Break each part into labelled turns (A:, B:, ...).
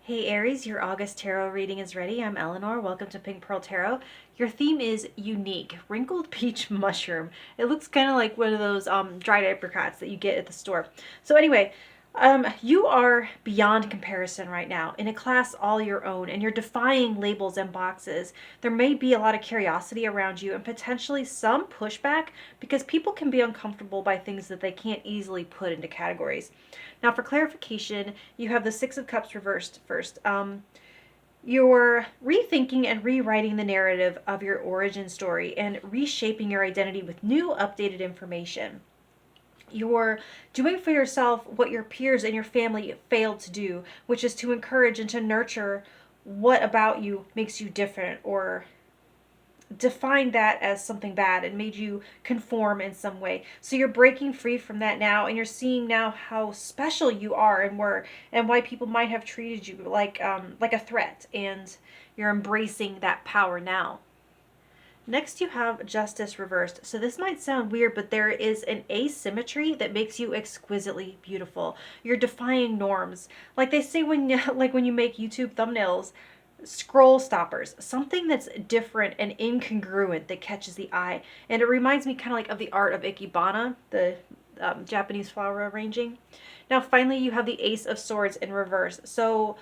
A: Hey Aries, your August tarot reading is ready. I'm Eleanor. Welcome to Pink Pearl Tarot. Your theme is unique, wrinkled peach mushroom. It looks kind of like one of those dried apricots that you get at the store. So anyway, you are beyond comparison right now in a class all your own, and you're defying labels and boxes. There may be a lot of curiosity around you and potentially some pushback because people can be uncomfortable by things that they can't easily put into categories. Now, for clarification, you have the Six of Cups reversed first. You're rethinking and rewriting the narrative of your origin story and reshaping your identity with new, updated information. You're doing for yourself what your peers and your family failed to do, which is to encourage and to nurture what about you makes you different or defined that as something bad and made you conform in some way. So you're breaking free from that now, and you're seeing now how special you are and were, and why people might have treated you like a threat, and you're embracing that power now. Next, you have Justice reversed. So this might sound weird, but there is an asymmetry that makes you exquisitely beautiful. You're defying norms. Like they say when you make YouTube thumbnails, scroll stoppers, something that's different and incongruent that catches the eye. And it reminds me kind of like of the art of Ikebana, the Japanese flower arranging. Now, finally, you have the Ace of Swords in reverse. So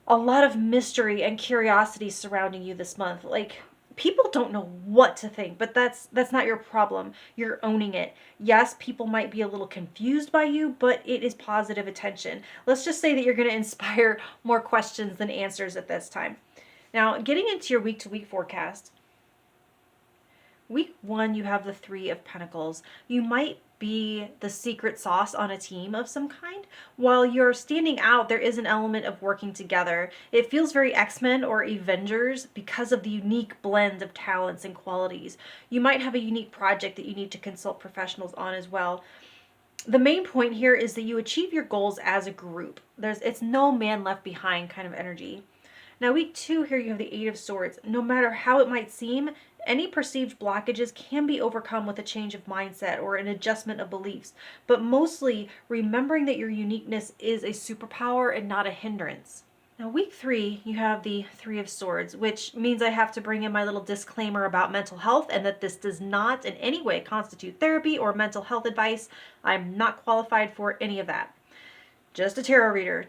A: a lot of mystery and curiosity surrounding you this month. Like, people don't know what to think, but that's not your problem. You're owning it. Yes, people might be a little confused by you, but it is positive attention. Let's just say that you're going to inspire more questions than answers at this time. Now, getting into your week-to-week forecast. Week 1, you have the Three of Pentacles. You might be the secret sauce on a team of some kind. While you're standing out, there is an element of working together. It feels very X-Men or Avengers because of the unique blend of talents and qualities. You might have a unique project that you need to consult professionals on as well. The main point here is that you achieve your goals as a group. It's no man left behind kind of energy. Now, week 2, here you have the Eight of Swords. No matter how it might seem, any perceived blockages can be overcome with a change of mindset or an adjustment of beliefs, but mostly remembering that your uniqueness is a superpower and not a hindrance. Now, week 3, you have the Three of Swords, which means I have to bring in my little disclaimer about mental health and that this does not in any way constitute therapy or mental health advice. I'm not qualified for any of that. Just a tarot reader.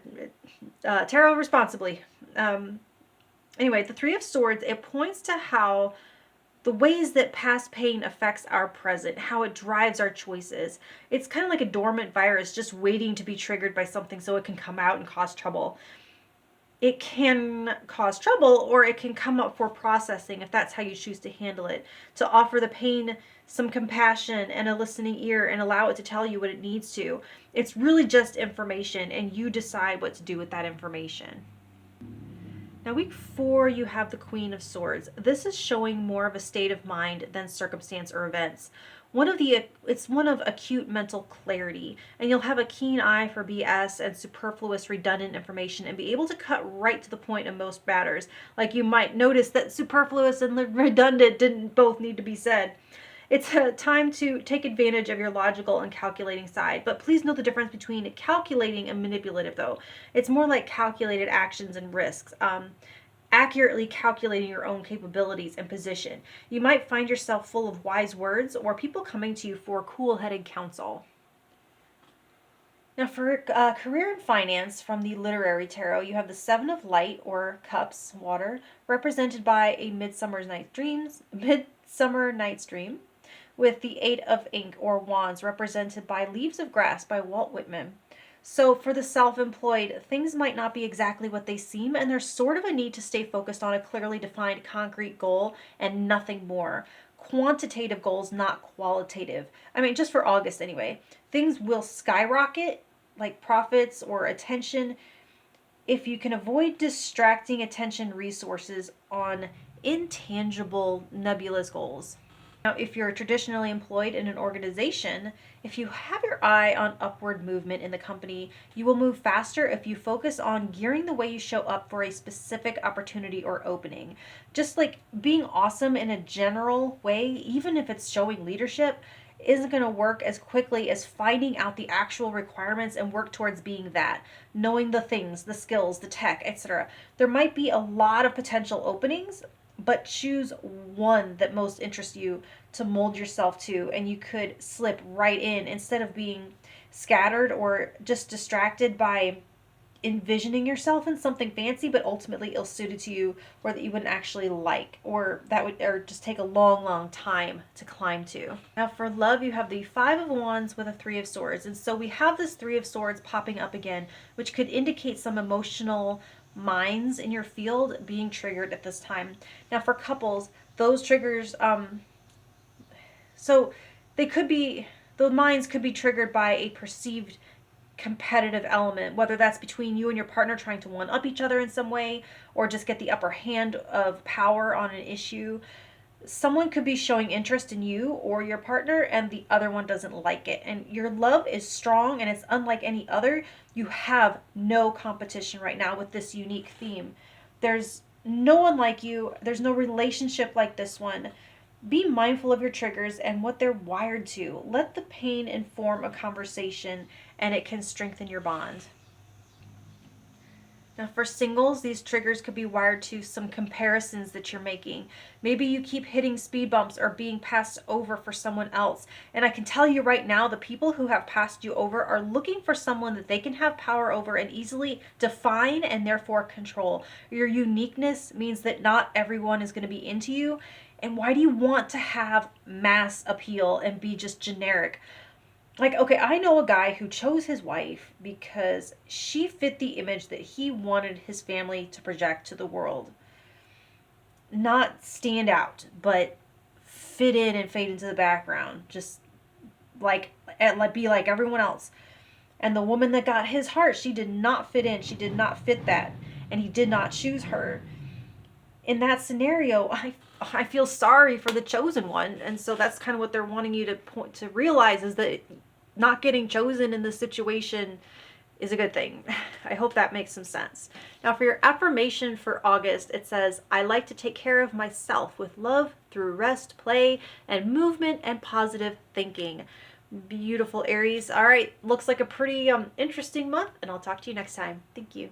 A: Tarot responsibly. Anyway, the Three of Swords, it points to how the ways that past pain affects our present, how it drives our choices. It's kind of like a dormant virus just waiting to be triggered by something so it can come out and cause trouble. It can cause trouble, or it can come up for processing if that's how you choose to handle it. To offer the pain some compassion and a listening ear and allow it to tell you what it needs to. It's really just information, and you decide what to do with that information. Now, week 4, you have the Queen of Swords. This is showing more of a state of mind than circumstance or events. It's one of acute mental clarity, and you'll have a keen eye for BS and superfluous, redundant information and be able to cut right to the point in most matters. Like, you might notice that superfluous and redundant didn't both need to be said. It's a time to take advantage of your logical and calculating side, but please know the difference between calculating and manipulative, though. It's more like calculated actions and risks, accurately calculating your own capabilities and position. You might find yourself full of wise words or people coming to you for cool-headed counsel. Now, for career and finance from the Literary Tarot, you have the Seven of Light, or Cups, water, represented by a Midsummer Night's Dream, with the Eight of Ink, or Wands, represented by Leaves of Grass by Walt Whitman. So for the self-employed, things might not be exactly what they seem, and there's sort of a need to stay focused on a clearly defined concrete goal and nothing more. Quantitative goals, not qualitative. I mean, just for August anyway. Things will skyrocket, like profits or attention, if you can avoid distracting attention resources on intangible, nebulous goals. Now, if you're traditionally employed in an organization, if you have your eye on upward movement in the company, you will move faster if you focus on gearing the way you show up for a specific opportunity or opening. Just like being awesome in a general way, even if it's showing leadership, isn't going to work as quickly as finding out the actual requirements and work towards being that, knowing the things, the skills, the tech, etc. There might be a lot of potential openings, but choose one that most interests you to mold yourself to, and you could slip right in instead of being scattered or just distracted by envisioning yourself in something fancy but ultimately ill suited to you, or that you wouldn't actually like, or that would, or just take a long time to climb to. Now for love, you have the Five of Wands with a Three of Swords, and so we have this Three of Swords popping up again, which could indicate some emotional mines in your field being triggered at this time. Now for couples, those triggers, so they could be, the mines could be triggered by a perceived competitive element, whether that's between you and your partner trying to one up each other in some way, or just get the upper hand of power on an issue. Someone could be showing interest in you or your partner, and the other one doesn't like it. And your love is strong and it's unlike any other. You have no competition right now with this unique theme. There's no one like you. There's no relationship like this one. Be mindful of your triggers and what they're wired to. Let the pain inform a conversation, and it can strengthen your bond. Now for singles, these triggers could be wired to some comparisons that you're making. Maybe you keep hitting speed bumps or being passed over for someone else. And I can tell you right now, the people who have passed you over are looking for someone that they can have power over and easily define and therefore control. Your uniqueness means that not everyone is going to be into you. And why do you want to have mass appeal and be just generic? Like, okay, I know a guy who chose his wife because she fit the image that he wanted his family to project to the world. Not stand out, but fit in and fade into the background. Just be like everyone else. And the woman that got his heart, she did not fit in. She did not fit that. And he did not choose her. In that scenario, I feel sorry for the chosen one. And so that's kind of what they're wanting you to realize, is that not getting chosen in this situation is a good thing. I hope that makes some sense. Now for your affirmation for August, it says, I like to take care of myself with love through rest, play, and movement and positive thinking. Beautiful, Aries. All right, looks like a pretty interesting month, and I'll talk to you next time. Thank you.